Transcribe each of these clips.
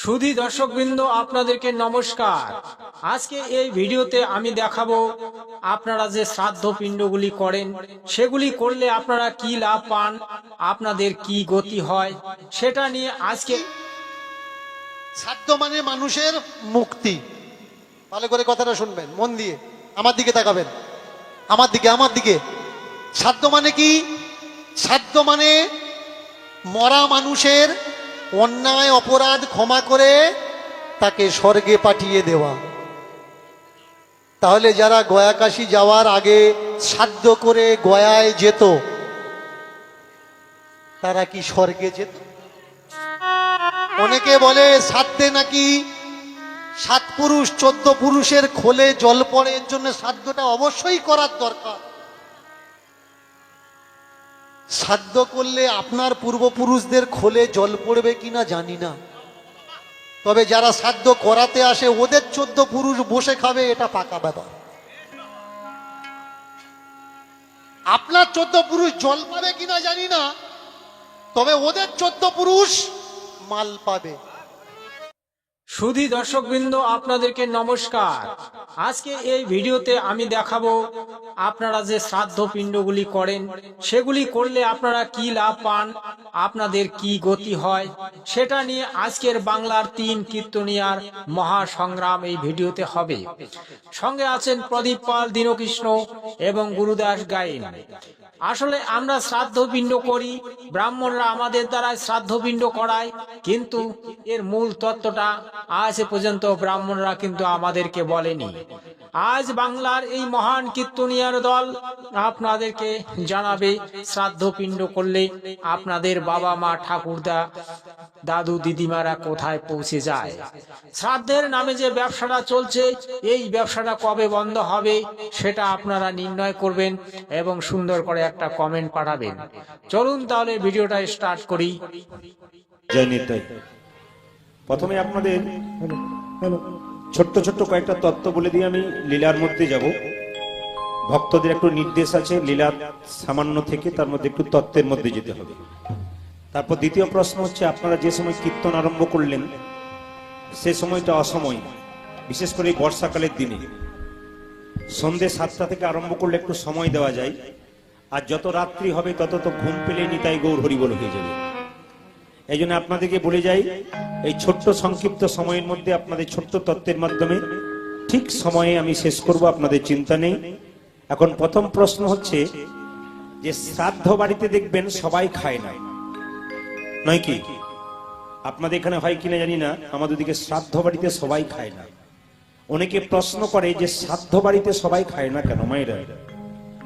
সুধী দর্শকবৃন্দ, আপনাদেরকে নমস্কার। আজকে এই ভিডিওতে আমি দেখাবো আপনারা যে শ্রাদ্ধ পিণ্ডগুলি করেন সেগুলি করলে আপনারা কি লাভ পান, আপনাদের কি গতি হয়, সেটা নিয়ে আজকে। শ্রাদ্ধ মানে মানুষের মুক্তি। ভালো করে কথাটা শুনবেন, মন দিয়ে আমার দিকে তাকাবেন, আমার দিকে। শ্রাদ্ধ মানে কি? শ্রাদ্ধ মানে মরা মানুষের অন্যায় অপরাধ ক্ষমা করে তাকে স্বর্গে পাঠিয়ে দেওয়া। তাহলে যারা গয়াকাশী যাওয়ার আগে শ্রাদ্ধ করে গয়ায় যেত তারা কি স্বর্গে যেত? অনেকে বলে শ্রাদ্ধে নাকি 7 পুরুষ 14 পুরুষের খোলে জল পড়ে, এর জন্য শ্রাদ্ধটা অবশ্যই করার দরকার। শ্রাদ্ধ করলে আপনার পূর্বপুরুষদের খোলে জল পড়বে কিনা জানি না, তবে যারা শ্রাদ্ধ করাতে আসে ওদের 14 পুরুষ বসে খাবে, এটা পাকা ব্যাপার। আপনার 14 পুরুষ জল পাবে কিনা জানি না, তবে ওদের 14 পুরুষ মাল পাবে। সুধী দর্শকবৃন্দ, আপনাদেরকে নমস্কার। আজকে এই ভিডিওতে আমি দেখাবো আপনারা যে শ্রাদ্ধ পিণ্ডগুলি করেন সেগুলি করলে আপনারা কি লাভ পান, আপনাদের কি গতি হয়, সেটা নিয়ে আজকের বাংলার 3 কীর্তনিয়ার মহাসংগ্রাম এই ভিডিওতে হবে। সঙ্গে আছেন প্রদীপ পাল, দীনকৃষ্ণ এবং গুরুদাস গাইন। আসলে আমরা শ্রাদ্ধ পিণ্ড করি, ব্রাহ্মণরা আমাদের দ্বারা শ্রাদ্ধ পিণ্ড করায়, কিন্তু এর মূল তত্ত্বটা আজ পর্যন্ত ব্রাহ্মণরা কিন্তু আমাদেরকে বলেনি। আজ বাংলার এই মহান কীর্তনিয়ার দল আপনাদেরকে জানাবে শ্রাদ্ধ পিণ্ড করলে আপনাদের বাবা মা ঠাকুরদা দাদু দিদিমারা কোথায় পৌঁছে যায়। শ্রাদ্ধের নামে যে ব্যবসাটা চলছে, এই ব্যবসাটা কবে বন্ধ হবে সেটা আপনারা নির্ণয় করবেন এবং সুন্দর করে একটা কমেন্ট পাঠাবেন। চলুন তাহলে ভিডিওটা স্টার্ট করি। জয় নিতাই। প্রথমে আপনাদের ছোট্ট ছোট্ট কয়েকটা তত্ত্ব বলে দিয়ে আমি লীলার মধ্যে যাব। ভক্তদের একটু নির্দেশ আছে, লীলা সামান্য থেকে তার মধ্যে একটু তত্ত্বের মধ্যে যেতে হবে। তারপর দ্বিতীয় প্রশ্ন হচ্ছে, আপনারা যে সময় কীর্তন আরম্ভ করলেন সে সময়টা অসময়, বিশেষ করে এই বর্ষাকালের দিনে সন্ধ্যে 7টা থেকে আরম্ভ করলে একটু সময় দেওয়া যায়, আর যত রাত্রি হবে তত তো ঘুম পেলে নিতাই গৌর হরিবল হয়ে যাবে। এই জন্য আপনাদেরকে বলে যাই, এই ছোট্ট সংক্ষিপ্ত সময়ের মধ্যে আপনাদের ছোট্ট তত্ত্বের মাধ্যমে ঠিক সময়ে আমি শেষ করব, আপনাদের চিন্তা নেই। এখন প্রথম প্রশ্ন হচ্ছে যে শ্রাদ্ধ বাড়িতে দেখবেন সবাই খায় না, নয় কি? আপনাদের এখানে হয় কিনা জানি না, আমাদের দিকে শ্রাদ্ধ বাড়িতে সবাই খায় না। অনেকে প্রশ্ন করে যে শ্রাদ্ধ বাড়িতে সবাই খায় না কেন মায়েরা?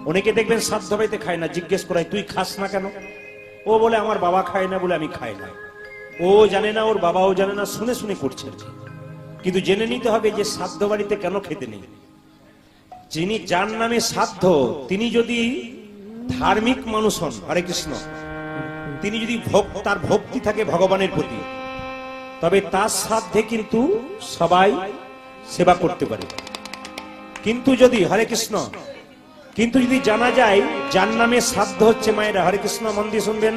অনেকে দেখবেন শ্রাদ্ধ বাড়িতে খায় না, জিজ্ঞেস করায় তুই খাস না কেন? ও বলে আমার বাবা খায় না বলে আমি খাই না। ও জানে না, ওর বাবাও জানে না, শুনে শুনে করছে। কিন্তু জেনে নিতে হবে যে শ্রাদ্ধ বাড়িতে কেন খেতে নেই। যিনি যার নামে শ্রাদ্ধ, তিনি যদি ধার্মিক মানুষ হন, হরে কৃষ্ণ, তিনি যদি তার ভক্তি থাকে ভগবানের প্রতি, তবে তার শ্রাদ্ধে কিন্তু সবাই সেবা করতে পারে। কিন্তু যদি হরে কৃষ্ণ, কিন্তু যদি জানা যায় যার নামে শ্রাদ্ধ হচ্ছে, মায়েরা হরে কৃষ্ণ মন দিয়ে শুনবেন,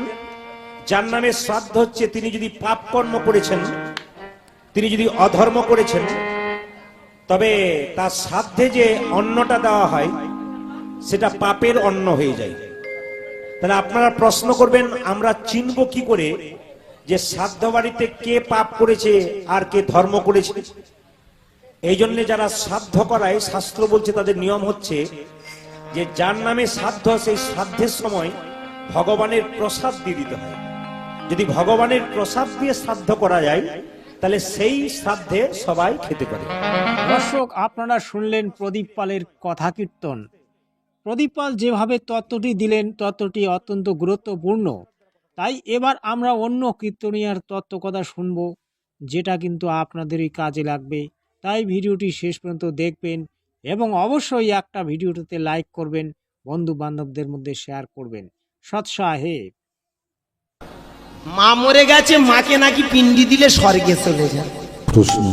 যার নামে শ্রাদ্ধ হচ্ছে তিনি যদি পাপ কর্ম করেছেন, তিনি যদি অধর্ম করেছেন, তবে তার শ্রাদ্ধে যে অন্নটা দেওয়া হয় সেটা পাপের অন্ন হয়ে যায়। তাহলে আপনারা প্রশ্ন করবেন, আমরা চিনব কি করে যে শ্রাদ্ধ বাড়িতে কে পাপ করেছে আর কে ধর্ম করেছে? এই জন্য যারা শ্রাদ্ধ করায়, শাস্ত্র বলছে তাদের নিয়ম হচ্ছে যে যার নামে শ্রাদ্ধ, সেই শ্রাদ্ধের সময় ভগবানের প্রসাদ দিয়ে দিতে হয়। যদি ভগবানের প্রসাদ দিয়ে শ্রাদ্ধ করা যায় তাহলে সেই শ্রাদ্ধে সবাই খেতে পারে। দর্শক, আপনারা শুনলেন প্রদীপ পালের কথা কীর্তন। প্রদীপ পাল যেভাবে তত্ত্বটি দিলেন, তত্ত্বটি অত্যন্ত গুরুত্বপূর্ণ। তাই এবার আমরা অন্য কীর্তনিয়ার তত্ত্ব কথা শুনব, যেটা কিন্তু আপনাদেরই কাজে লাগবে। তাই ভিডিওটি শেষ পর্যন্ত দেখবেন এবং অবশ্যই একটা ভিডিওটিতে লাইক করবেন, বন্ধু বান্ধবদের মধ্যে শেয়ার করবেন। সৎসাহে। মা মরে গেছে, মাকে নাকি পিণ্ডি দিলে স্বর্গে চলে যায়। প্রশ্ন,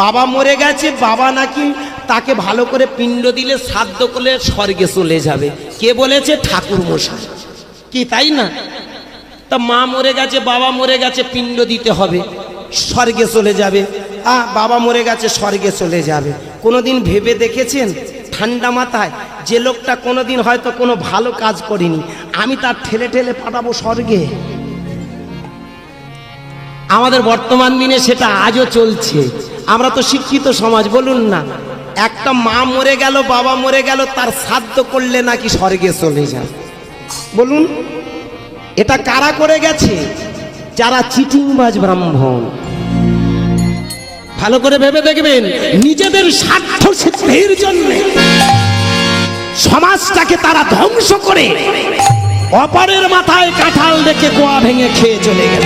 বাবা মরে গেছে, বাবা নাকি তাকে ভালো করে পিণ্ড দিলে, শ্রাদ্ধ করলে স্বর্গে চলে যাবে। কে বলেছে? ঠাকুর মশাই। কি তাই না? তা মা মরে গেছে, বাবা মরে গেছে, পিণ্ড দিতে হবে। স্বর্গে চলে যাবে, বাবা মরে গেছে স্বর্গে চলে যাবে। কোনোদিন ভেবে দেখেছেন ঠান্ডা মাথায় যে লোকটা কোনোদিন হয়তো কোনো ভালো কাজ করেনি, আমি তার ঠেলে ঠেলে পাঠাবো স্বর্গে? আমাদের বর্তমান দিনে সেটা আজও চলছে। আমরা তো শিক্ষিত সমাজ, বলুন না, একটা মা মরে গেল, বাবা মরে গেল, তার শ্রাদ্ধ করলে নাকি স্বর্গে চলে যায়। বলুন এটা কারা করে গেছে? যারা চিটিংবাজ ব্রাহ্মণ। ভালো করে ভেবে দেখবেন, নিজেদের স্বার্থ সিদ্ধির জন্য সমাজটাকে তারা ধ্বংস করে অপরের মাথায় কাঁঠাল রেখে গোয়া ভেঙে খেয়ে চলে গেল।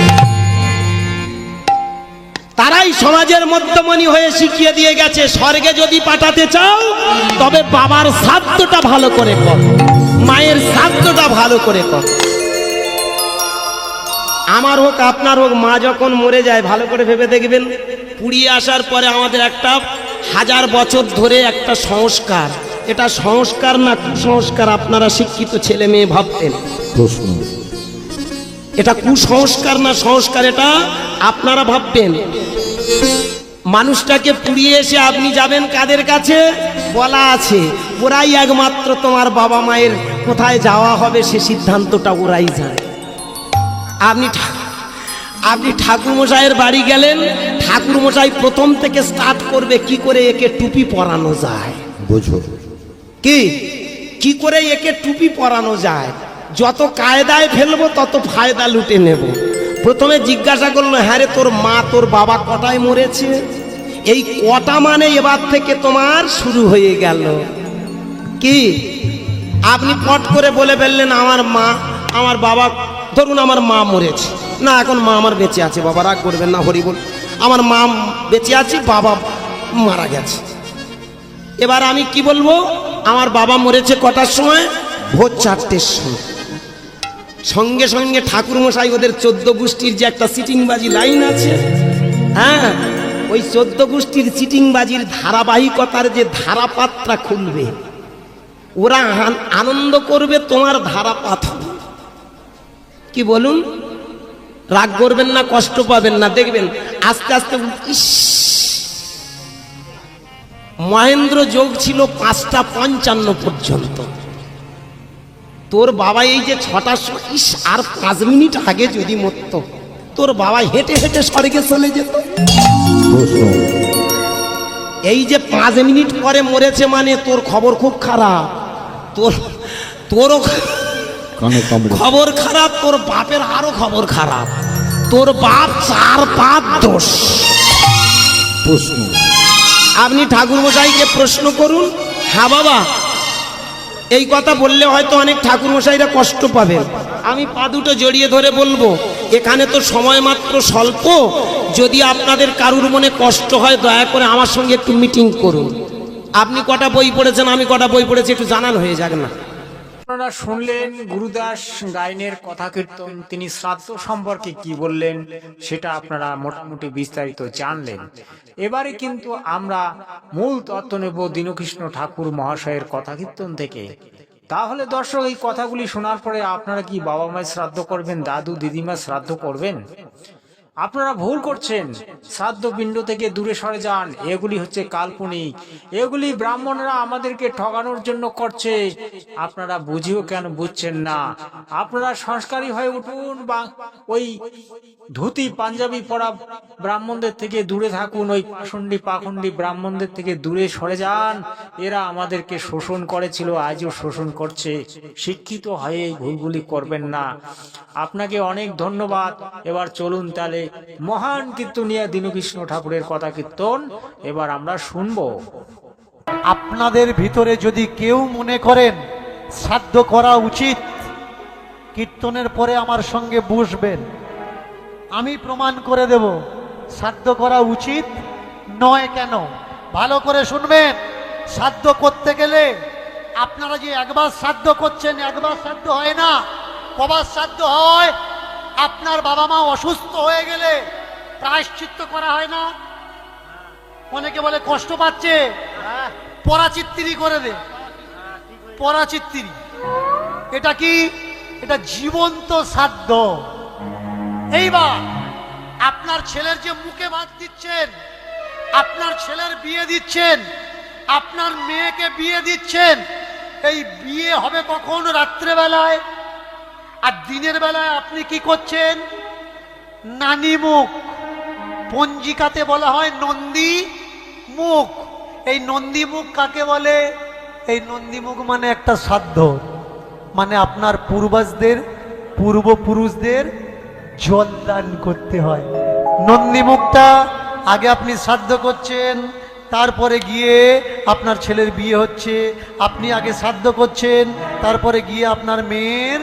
তারাই সমাজের মধ্যমণি হয়ে শিখিয়ে দিয়ে গেছে, স্বর্গে যদি পাঠাতে চাও তবে বাবার শ্রাদ্ধটা ভালো করে কর, মায়ের শ্রাদ্ধটা ভালো করে কর। আমার হোক আপনার হোক, মা যখন মরে যায় ভালো করে ভেবে দেখবেন, পুড়িয়ে আসার পরে আমাদের একটা 1000 বছর ধরে একটা সংস্কার, এটা সংস্কার না কুসংস্কার আপনারা শিক্ষিত ছেলে মেয়ে ভাবতেন? এটা কুসংস্কার না সংস্কার এটা আপনারা ভাববেন। মানুষটাকে পুড়িয়ে এসে আপনি যাবেন কাদের কাছে? বলা আছে ওরাই একমাত্র তোমার বাবা মায়ের কোথায় যাওয়া হবে সে সিদ্ধান্তটা ওরাই যায়। আপনি ঠাকুরমশাইয়ের বাড়ি গেলেন, ঠাকুরমশাই প্রথম থেকে স্টার্ট করবে কি করে একে টুপি পরানো যায়। বুঝো কি করে একে টুপি পরানো যায়, যত কায়দায় ফেলবো তত ফায়দা লুটে নেব। প্রথমে জিজ্ঞাসা করলো, হ্যাঁ রে তোর মা তোর বাবা কটায় মরেছে? এই কটা মানে এবার থেকে তোমার শুরু হয়ে গেল। কি আপনি পট করে বলে ফেললেন আমার মা আমার বাবা, ধরুন আমার মা মরেছে, না এখন মা আমার বেঁচে আছে, বাবা রাগ করবেন না হরি বল, আমার মা বেঁচে আছে বাবা মারা গেছে। এবার আমি কি বলবো, আমার বাবা মরেছে কটার সময়? ভোর 4টের সময়। সঙ্গে সঙ্গে ঠাকুরমশাই ওদের 14 গোষ্ঠীর যে একটা চিটিংবাজি লাইন আছে, হ্যাঁ ওই 14 গোষ্ঠীর চিটিংবাজির ধারাবাহিকতার যে ধারাপাতটা খুলবে, ওরা আনন্দ করবে, তোমার ধারাপাত হবে। কি বলুন, রাগ করবেন না, কষ্ট পাবেন না, দেখবেন আস্তে আস্তে ইস মহেন্দ্র যোগ ছিল 5:55 পর্যন্ত। তোর বাবা এই যে 6টার সময় ইস আর 5 মিনিট আগে যদি মরতো, তোর বাবা হেঁটে হেঁটে স্বর্গে চলে যেত। এই যে 5 মিনিট পরে মরেছে মানে তোর খবর খুব খারাপ, তোরও খবর খারাপ, তোর বাপের আরো খবর খারাপ, তোর বাপ 4-5 দোষ। আপনি ঠাকুরমশাইকে প্রশ্ন করুন, হ্যাঁ বাবা এই কথা বললে হয়তো অনেক ঠাকুরমশাইরা কষ্ট পাবেন, আমি পা দুটো জড়িয়ে ধরে বলবো এখানে তো সময় মাত্র স্বল্প, যদি আপনাদের কারুর মনে কষ্ট হয় দয়া করে আমার সঙ্গে একটু মিটিং করুন। আপনি কটা বই পড়েছেন, আমি কটা বই পড়েছি, একটু জানান হয়ে যাক না। আপনারা শুনলেন গুরুদাস গায়নের কথা কীর্তন, তিনি শ্রাদ্ধ সম্পর্কে কি বললেন সেটা আপনারা মোটামুটি বিস্তারিত জানলেন। এবারে কিন্তু আমরা মূল তত্ত্ব নেব দীনকৃষ্ণ ঠাকুর মহাশয়ের কথা কীর্তন থেকে। তাহলে দর্শক, এই কথাগুলি শোনার পরে আপনারা কি বাবা মায়ের শ্রাদ্ধ করবেন, দাদু দিদিমার শ্রাদ্ধ করবেন? আপনারা ভুল করছেন, শ্রাদ্ধ পিণ্ড থেকে দূরে সরে যান। এগুলি হচ্ছে কাল্পনিক, এগুলি ব্রাহ্মণরা আমাদেরকে ঠকানোর জন্য করছে। আপনারা বুঝিও কেন বুঝছেন না? আপনারা সংস্কারী হয়ে উঠুন, বা ওই ধুতি পাঞ্জাবি পরা ব্রাহ্মণদের থেকে দূরে থাকুন, ওই পাখণ্ডী ব্রাহ্মণদের থেকে দূরে সরে যান। এরা আমাদেরকে শোষণ করেছিল, আজও শোষণ করছে। শিক্ষিত হয়ে এই ভুলগুলি করবেন না। আপনাকে অনেক ধন্যবাদ। এবার চলুন তাহলে মহান কীর্তনিয়া দীনকৃষ্ণ ঠাকুরের কথা কীর্তন এবার আমরা শুনবো। আপনাদের ভিতরে যদি কেউ মনে করেন শ্রাদ্ধ করা উচিত, কীর্তনের পরে আমার সঙ্গে বসবেন, আমি প্রমাণ করে দেব শ্রাদ্ধ করা উচিত নয়। কেন? ভালো করে শুনবেন। শ্রাদ্ধ করতে গেলে আপনারা যে একবার শ্রাদ্ধ করছেন, একবার শ্রাদ্ধ হয় না, কবার শ্রাদ্ধ হয়? আপনার বাবা মা অসুস্থ হয়ে গেলে প্রায়শ্চিত্ত করা হয় না? অনেকে বলে কষ্ট পাচ্ছে, পরাচিত্তিরি করে দে। পরাচিত্তিরি এটা কি? এটা জীবন্ত শ্রাদ্ধ। এইবার আপনার ছেলের যে মুখে ভাত দিচ্ছেন, আপনার ছেলের বিয়ে দিচ্ছেন, আপনার মেয়েকে বিয়ে দিচ্ছেন, এই বিয়ে হবে কখন? রাত্রেবেলায়। আর দিনের বেলায় আপনি কি করছেন? নানি মুখ, পঞ্জিকাতে বলা হয় নন্দী মুখ। এই নন্দী মুখ কাকে বলে? এই নন্দী মুখ মানে একটা শ্রাদ্ধ, মানে আপনার পূর্বপুরুষদের জলদান করতে হয়। নন্দী মুখটা আগে আপনি শ্রাদ্ধ করছেন, তারপরে গিয়ে আপনার ছেলের বিয়ে হচ্ছে। আপনি আগে শ্রাদ্ধ করছেন, তারপরে গিয়ে আপনার মেয়ের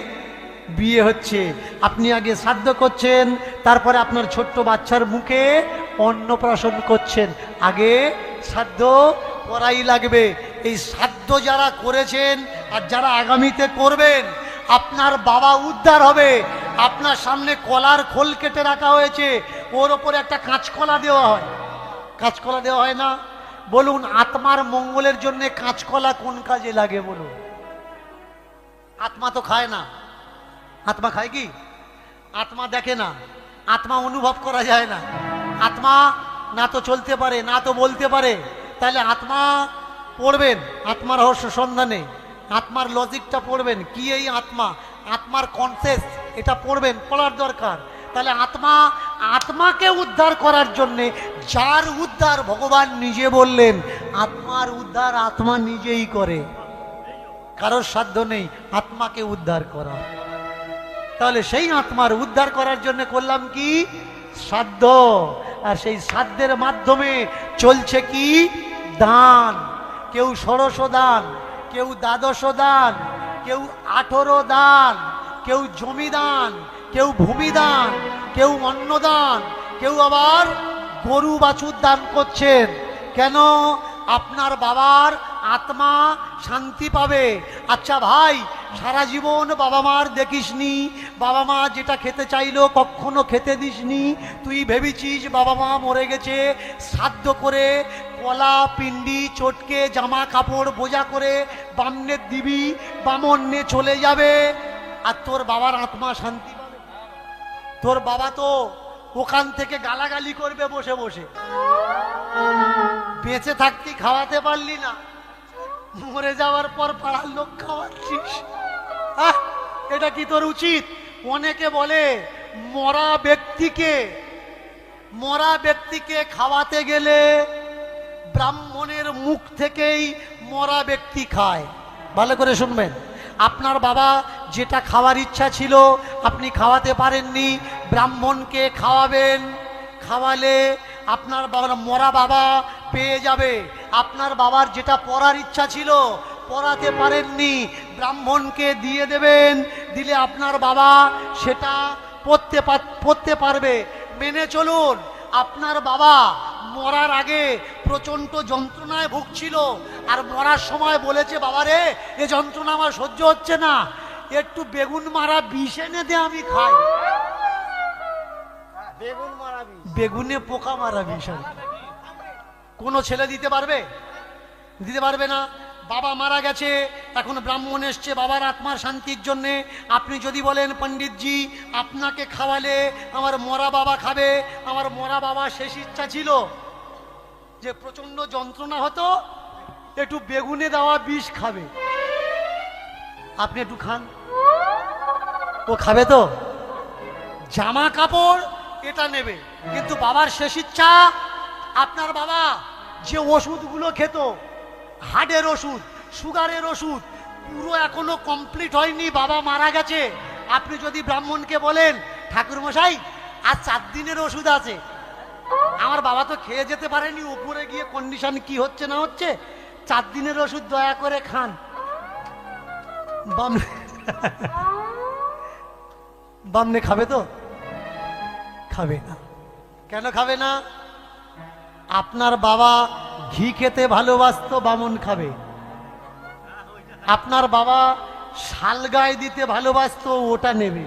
বিয়ে হচ্ছে। আপনি আগে শ্রাদ্ধ করছেন, তারপরে আপনার ছোট্ট বাচ্চার মুখে অন্নপ্রাশন করছেন। আগে শ্রাদ্ধ করাই লাগবে। এই শ্রাদ্ধ যারা করেছেন আর যারা আগামীতে করবেন, আপনার বাবা উদ্ধার হবে। আপনার সামনে কলার খোল কেটে রাখা হয়েছে, ওর ওপরে একটা কাঁচকলা দেওয়া হয়। কাঁচকলা দেওয়া হয় না? বলুন, আত্মার মঙ্গলের জন্য কাঁচকলা কোন কাজে লাগে বলুন? আত্মা তো খায় না। আত্মা খায় কি? আত্মা দেখে না, আত্মা অনুভব করা যায় না। আত্মা না তো চলতে পারে, না তো বলতে পারে। তাহলে আত্মা পড়বেন, আত্মার রহস্য সন্ধানে আত্মার লজিকটা পড়বেন। কি এই আত্মা, আত্মার কনসেপ্ট, এটা পড়বেন, পড়ার দরকার। তাহলে আত্মাকে উদ্ধার করার জন্যে, যার উদ্ধার ভগবান নিজে বললেন, আত্মার উদ্ধার আত্মা নিজেই করে, কারোর সাধ্য নেই আত্মাকে উদ্ধার করা। তাহলে সেই আত্মার উদ্ধার করার জন্য করলাম কি? শ্রাদ্ধ। আর সেই শ্রাদ্ধের মাধ্যমে চলছে কি? দান। কেউ ষোড়শ দান, কেউ দ্বাদশ দান, কেউ 18 দান, কেউ জমিদান, কেউ ভূমিদান, কেউ অন্নদান, কেউ আবার গরু বাছুর দান করছেন। কেন? আপনার বাবার আত্মা শান্তি পাবে। আচ্ছা ভাই, সারা জীবন বাবা মার দেখিসনি, বাবা মা যেটা খেতে চাইলো কখনো খেতে দিসনি, তুই ভেবেছিস বাবা মা মরে গেছে, শ্রাদ্ধ করে কলা পিণ্ডি চটকে জামা কাপড় বোঝা করে বামনের দিবি, বামন্নে চলে যাবে, আর তোর বাবার আত্মা শান্তি পাবে? তোর বাবা তো ওখান থেকে গালাগালি করবে বসে বসে। বেঁচে থাকতে খাওয়াতে পারলি না, মরে যাওয়ার পর পাড়ার লোক খাওয়াচ্ছিস, এটা কি তোর উচিত? অনেকে বলে মরা ব্যক্তিকে খাওয়াতে গেলে ব্রাহ্মণের মুখ থেকেই মরা ব্যক্তি খায়। ভালো করে শুনবেন, আপনার বাবা যেটা খাওয়ার ইচ্ছা ছিল আপনি খাওয়াতে পারেননি, ব্রাহ্মণকে খাওয়াবেন। খাওয়ালে আপনার মরা বাবা পেয়ে যাবে। আপনার বাবার যেটা পড়ার ইচ্ছা ছিল পড়াতে পারেননি, ব্রাহ্মণকে দিয়ে দেবেন। দিলে আপনার বাবা সেটা পড়তে পারবে। মেনে চলুন, আপনার বাবা মরার আগে প্রচণ্ড যন্ত্রণায় ভুগছিল, আর মরার সময় বলেছে, বাবারে এ যন্ত্রণা আমার সহ্য হচ্ছে না, একটু বেগুন মারা বিষ এনে দে আমি খাই। বেগুনে পোকা মারা বিষ কোনো ছেলে দিতে পারবে? দিতে পারবে না। বাবা মারা গেছে, এখন ব্রাহ্মণ এসছে বাবার আত্মার শান্তির জন্যে। আপনি যদি বলেন, পণ্ডিতজি আপনাকে খাওয়ালে আমার মরা বাবা খাবে, আমার মরা বাবা শেষ ইচ্ছা ছিল যে প্রচন্ড যন্ত্রণা হতো, একটু বেগুনে দেওয়া বিষ খাবে, আপনি একটু খান, ও খাবে তো? জামা কাপড় এটা নেবে, কিন্তু বাবার শেষ ইচ্ছা। আপনার বাবা যে ওষুধগুলো খেত, হার্টের ওষুধ, সুগারের ওষুধ, পুরো এখনো কমপ্লিট হয়নি, বাবা মারা গেছে। আপনি যদি ব্রাহ্মণকে বলেন, ঠাকুর মশাই আর 4 দিনের ওষুধ আছে, আমার বাবা তো খেয়ে যেতে পারেনি, উপরে গিয়ে কন্ডিশন কি হচ্ছে না হচ্ছে, 4 দিনের ওষুধ দয়া করে খান, বামনে খাবে তো? খাবে না। কেন খাবে না? আপনার বাবা ঘি খেতে ভালোবাসতো, বামন খাবে। আপনার বাবা শালগায় দিতে ভালোবাসতো, ওটা নেবে।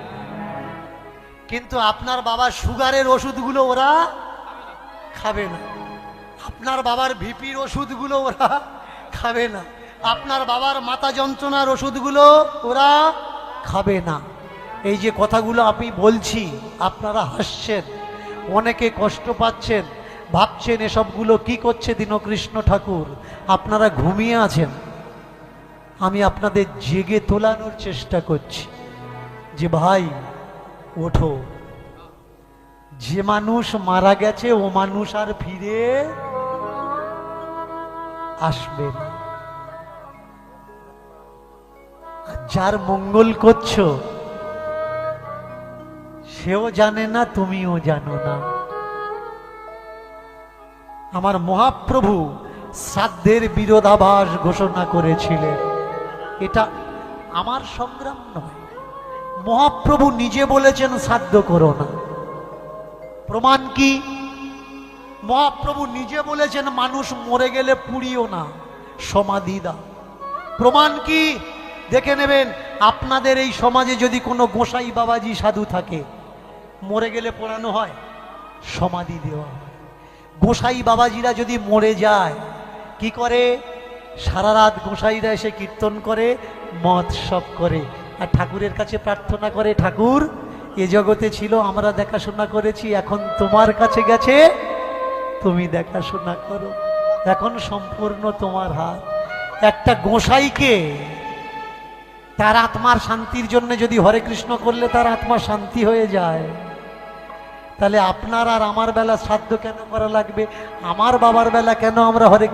কিন্তু আপনার বাবা সুগারের ওষুধগুলো ওরা খাবে না, আপনার বাবার ভিপির ওষুধগুলো ওরা খাবে না, আপনার বাবার মাথা যন্ত্রণার ওষুধগুলো ওরা খাবে না। এই যে কথাগুলো আমি বলছি আপনারা হাসছেন, অনেকে কষ্ট পাচ্ছেন, ভাবছেন এসবগুলো কি করছে দীনকৃষ্ণ ঠাকুর, আপনারা ঘুমিয়ে আছেন। আমি আপনাদের জেগে তোলানোর চেষ্টা করছি যে ভাই ওঠো, যে মানুষ মারা গেছে ও মানুষ আর ফিরে আসবে না। আর যার মঙ্গল করছো সেও জানে না, তুমিও জানো না। আমার মহাপ্রভু শ্রাদ্ধের বিরোধাভাস ঘোষণা করেছিলেন। এটা আমার সংগ্রাম নয়, মহাপ্রভু নিজে বলেছেন শ্রাদ্ধ করো না। প্রমাণ কি? মহাপ্রভু নিজে বলেছেন মানুষ মরে গেলে পুড়িও না, সমাধি দাও। প্রমাণ কি? দেখে নেবেন, আপনাদের এই সমাজে যদি কোনো গোসাই বাবাজি সাধু থাকে, মরে গেলে পোড়ানো হয়, সমাধি দেওয়া হয়। গোসাই বাবাজিরা যদি মরে যায় কি করে? সারা রাত গোসাইরা এসে কীর্তন করে, মদ সব করে, আর ঠাকুরের কাছে প্রার্থনা করে, ঠাকুর এ জগতে ছিল, আমরা দেখাশোনা করেছি, এখন তোমার কাছে গেছে, তুমি দেখাশোনা করো, এখন সম্পূর্ণ তোমার হাত। একটা গোসাইকে তার আত্মার শান্তির জন্য যদি হরে কৃষ্ণ করলে তার আত্মা শান্তি হয়ে যায়, তাহলে আপনার আর আমার বেলা শ্রাদ্ধ কেন করা লাগবে? আমার বাবার বেলা কেন আমরা হরে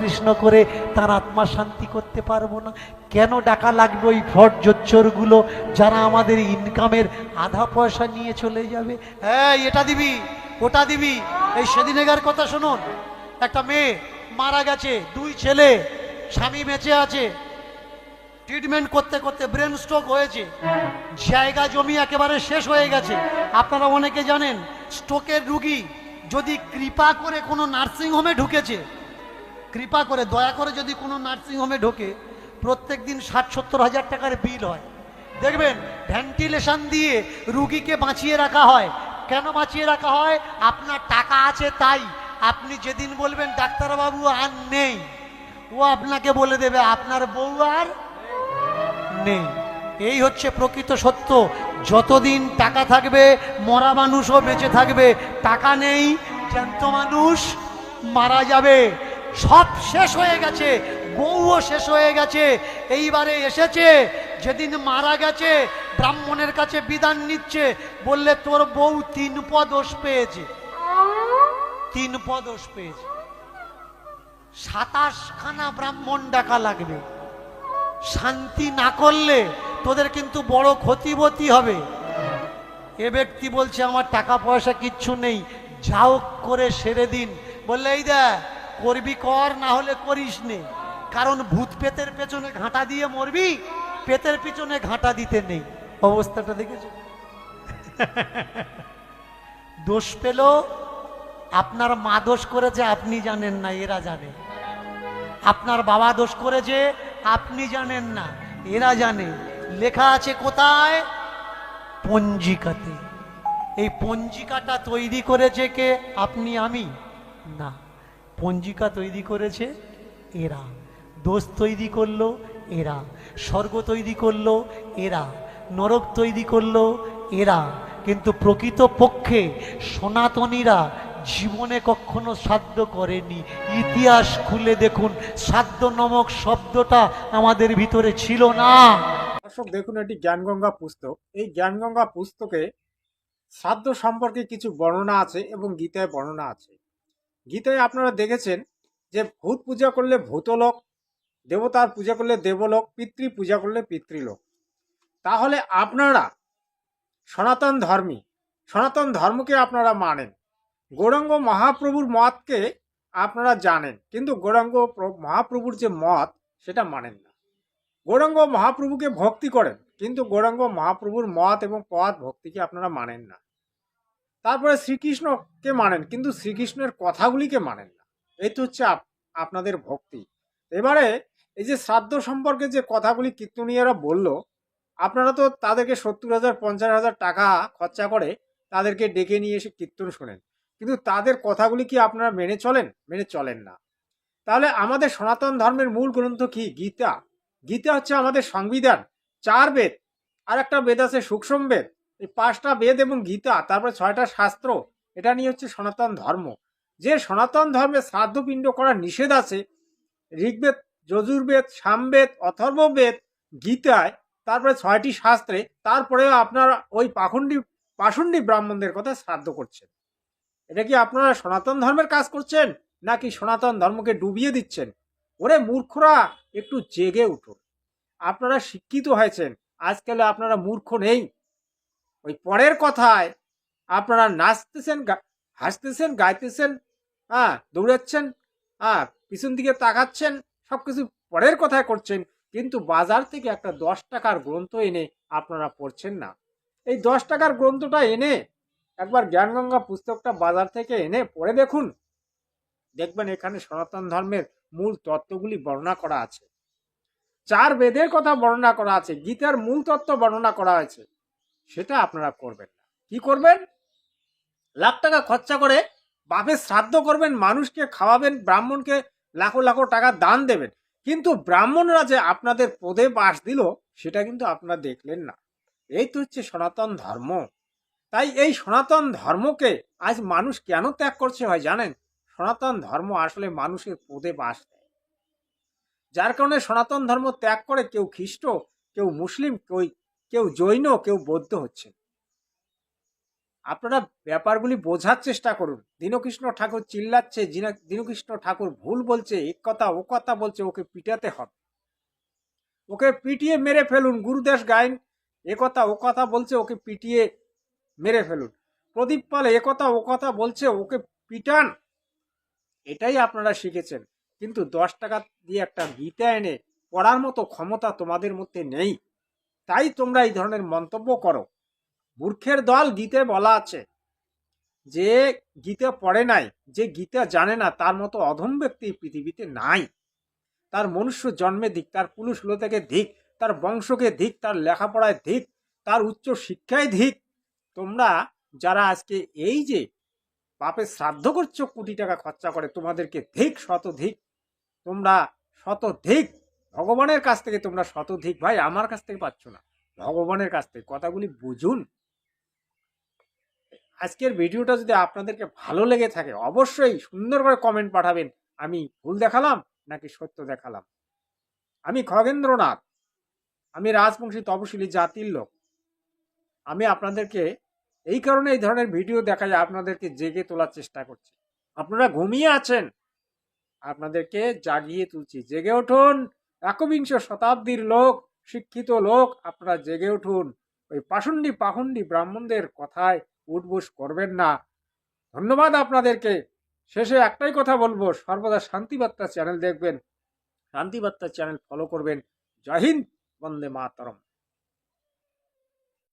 কৃষ্ণ করে তার আত্মা শান্তি করতে পারবো না? কেন ডাকা লাগবে ওই ফ্রড জোচ্চরগুলো যারা আমাদের ইনকামের আধা পয়সা নিয়ে চলে যাবে? হ্যাঁ, এটা দিবি, ওটা দিবি। এই সেদিনেকার কথা শুনুন, একটা মেয়ে মারা গেছে, 2 ছেলে, স্বামী বেঁচে আছে, ট্রিটমেন্ট করতে করতে ব্রেন স্ট্রোক হয়েছে, জায়গা জমি একেবারে শেষ হয়ে গেছে। আপনারা অনেকে জানেন, স্ট্রোকের রুগী যদি কৃপা করে কোনো নার্সিং হোমে ঢুকেছে, কৃপা করে দয়া করে যদি কোনো নার্সিং হোমে ঢোকে, প্রত্যেক দিন 60-70 হাজার টাকার বিল হয়। দেখবেন ভেন্টিলেশন দিয়ে রুগীকে বাঁচিয়ে রাখা হয়। কেন বাঁচিয়ে রাখা হয়? আপনার টাকা আছে তাই। আপনি যেদিন বলবেন ডাক্তারবাবু আর নেই, ও আপনাকে বলে দেবে আপনার বউ আর নেই। এই হচ্ছে প্রকৃত সত্য। যতদিন টাকা থাকবে মরা মানুষও বেঁচে থাকবে, টাকা নেই জ্যান্ত মানুষ মারা যাবে। সব শেষ হয়ে গেছে, বউও শেষ হয়ে গেছে। এইবারে এসেছে, যেদিন মারা গেছে ব্রাহ্মণের কাছে বিধান নিচ্ছে, বললে তোর বউ 3 পদোষ পেয়েছে, 3 পদোষ পেয়েছে। 27 খানা ব্রাহ্মণ ডাকা লাগবে। শান্তি না করলে তোদের কিন্তু বড় ক্ষতিবতী হবে। এ ব্যক্তি বলছে আমার টাকা পয়সা কিচ্ছু নেই, যাও করে সেরে দিন। বললে এই দেখ, করবি কর, না হলে করিস নে, কারণ ভূত পেতের পেছনে ঘাঁটা দিয়ে মরবি, পেতের পিছনে ঘাঁটা দিতে নেই। অবস্থাটা দেখেছো? দোষ পেল, আপনার মা দোষ করেছে আপনি জানেন না, এরা জানে। আপনার বাবা দোষ করেছে আপনি জানেন না, এরা জানে। লেখা আছে কোথায়? পঞ্জিকাতে। এই পঞ্জিকাটা তৈরি করেছে কে? আপনি আমি না, পঞ্জিকা তৈরি করেছে এরা। দোষ তৈরি করলো এরা, স্বর্গ তৈরি করলো এরা, নরক তৈরি করলো এরা। কিন্তু প্রকৃত পক্ষে সনাতনীরা জীবনে কখনো শ্রাদ্ধ করেনি। ইতিহাস খুলে দেখুন, শ্রাদ্ধ নামক শব্দটা আমাদের ভিতরে ছিল না। দর্শক দেখুন, এটি জ্ঞানগঙ্গা পুস্তক। এই জ্ঞানগঙ্গা পুস্তকে শ্রাদ্ধ সম্পর্কে কিছু বর্ণনা আছে এবং গীতায় বর্ণনা আছে। গীতায় আপনারা দেখেছেন যে ভূত পূজা করলে ভূতলোক, দেবতার পূজা করলে দেবলোক, পিতৃ পূজা করলে পিতৃলোক। তাহলে আপনারা সনাতন ধর্মী, সনাতন ধর্মকে আপনারা মানেন, গৌরাঙ্গ মহাপ্রভুর মতকে আপনারা জানেন, কিন্তু গৌরাঙ্গ মহাপ্রভুর যে মত সেটা মানেন না। গৌরাঙ্গ মহাপ্রভুকে ভক্তি করেন, কিন্তু গৌরাঙ্গ মহাপ্রভুর মত এবং পথ ভক্তিকে আপনারা মানেন না। তারপরে শ্রীকৃষ্ণকে মানেন, কিন্তু শ্রীকৃষ্ণের কথাগুলিকে মানেন না। এই তো হচ্ছে আপনাদের ভক্তি। এবারে এই যে শ্রাদ্ধ সম্পর্কে যে কথাগুলি কীর্তনীয়রা বলল, আপনারা তো তাদেরকে 70,000 50,000 টাকা খরচা করে তাদেরকে ডেকে নিয়ে এসে কীর্তন শোনেন, কিন্তু তাদের কথাগুলি কি আপনারা মেনে চলেন? মেনে চলেন না। তাহলে আমাদের সনাতন ধর্মের মূল গ্রন্থ কি? গীতা। গীতা হচ্ছে আমাদের সংবিধান। 4 বেদ, আর একটা বেদ আছে সূক্ষ্ম বেদ। এই 5টা বেদ এবং গীতা, তারপরে 6টা শাস্ত্র, এটা নিয়ে হচ্ছে সনাতন ধর্ম। যে সনাতন ধর্মে শ্রাদ্ধ পিণ্ড করা নিষেধ আছে ঋগ্বেদ, যজুর্বেদ, সামবেদ, অথর্ববেদ, গীতায়, তারপরে 6টি শাস্ত্রে, তারপরেও আপনারা ওই পাষণ্ডী ব্রাহ্মণদের কথা শ্রাদ্ধ করছেন। এটা কি আপনারা সনাতন ধর্মের কাজ করছেন নাকি সনাতন ধর্মকে ডুবিয়ে দিচ্ছেন? ওরে মূর্খরা, একটু জেগে উঠুন। আপনারা শিক্ষিত হয়েছেন, আজকাল আপনারা মূর্খ নেই। ওই পরের কথায় আপনারা নাচতেছেন, হাসতেছেন, গাইতেছেন, দৌড়াচ্ছেন, পিছন দিকে তাকাচ্ছেন, সবকিছু পরের কথায় করছেন, কিন্তু বাজার থেকে একটা 10 টাকার গ্রন্থ এনে আপনারা পড়ছেন না। এই 10 টাকার গ্রন্থটা এনে একবার জ্ঞানগঙ্গা পুস্তকটা বাজার থেকে এনে পড়ে দেখুন, দেখবেন এখানে সনাতন ধর্মের মূল তত্ত্বগুলি বর্ণনা করা আছে। 4 বেদের কথা বর্ণনা করা আছে, গীতার মূল তত্ত্ব বর্ণনা করা হয়েছে। সেটা আপনারা করবেন না। কি করবেন? লাখ টাকা খরচা করে বাপের শ্রাদ্ধ করবেন, মানুষকে খাওয়াবেন, ব্রাহ্মণকে লাখো লাখো টাকা দান দেবেন, কিন্তু ব্রাহ্মণরা যে আপনাদের পদে বাস দিল সেটা কিন্তু আপনারা দেখলেন না। এই তো হচ্ছে সনাতন ধর্ম। তাই এই সনাতন ধর্মকে আজ মানুষ কেন ত্যাগ করছে হয় জানেন? সনাতন ধর্ম আসলে মানুষের পদে বাস দেয়, যার কারণে সনাতন ধর্ম ত্যাগ করে কেউ খ্রিস্ট, কেউ মুসলিম, কেউ জৈন, কেউ বৌদ্ধ হচ্ছে। আপনারা ব্যাপারগুলি বোঝার চেষ্টা করুন। দীনকৃষ্ণ ঠাকুর চিল্লাচ্ছে, দীনকৃষ্ণ ঠাকুর ভুল বলছে, এক কথা ও কথা বলছে, ওকে পিটাতে হবে, ওকে পিটিয়ে মেরে ফেলুন। গুরুদাস গায়েন এ কথা ও কথা বলছে, ওকে পিটিয়ে মেরে ফেলুন। প্রদীপ পাল এ কথা ও কথা বলছে, ওকে পিটান। এটাই আপনারা শিখেছেন, কিন্তু 10 টাকা দিয়ে একটা গীতা এনে পড়ার মতো ক্ষমতা তোমাদের মধ্যে নেই। তাই তোমরা এই ধরনের মন্তব্য করো। মূর্খের দল, গীতে বলা আছে যে গীতা পড়ে নাই, যে গীতা জানে না, তার মতো অধম ব্যক্তি পৃথিবীতে নাই। তার মনুষ্য জন্মে ধিক, তার পুরুষলতাকে ধিক, তার বংশকে ধিক, তার লেখাপড়ায় ধিক, তার উচ্চ শিক্ষায় ধিক। তোমরা যারা আজকে এই যে বাপের শ্রাদ্ধ করছো কোটি টাকা খরচা করে, তোমাদেরকে ধিক, শত ধিক। তোমরা শত ধিক, ভগবানের কাছ থেকে তোমরা শত ধিক। ভাই, আমার কাছ থেকে পাচ্ছ না, ভগবানের কাছ থেকে। কথাগুলি বুঝুন। আজকের ভিডিওটা যদি আপনাদেরকে ভালো লেগে থাকে অবশ্যই সুন্দর করে কমেন্ট পাঠাবেন, আমি ভুল দেখালাম নাকি সত্য দেখালাম। আমি খগেন্দ্রনাথ, আমি রাজবংশী তপশিলি জাতির লোক। আমি আপনাদেরকে এই কারণে এই ধরনের ভিডিও দেখাই, আপনাদেরকে জেগে তোলার চেষ্টা করছি। আপনারা ঘুমিয়ে আছেন, আপনাদেরকে জাগিয়ে তুলছি। জেগে উঠুন, 21 শতাব্দীর লোক, শিক্ষিত লোক, আপনারা জেগে উঠুন। ওই পাখণ্ডী ব্রাহ্মণদের কথায় উঠবোস করবেন না। ধন্যবাদ আপনাদেরকে। শেষে একটাই কথা বলবো, সর্বদা শান্তিবার্তা চ্যানেল দেখবেন, শান্তিবার্তা চ্যানেল ফলো করবেন। জয় হিন্দ, বন্দে মাতরম।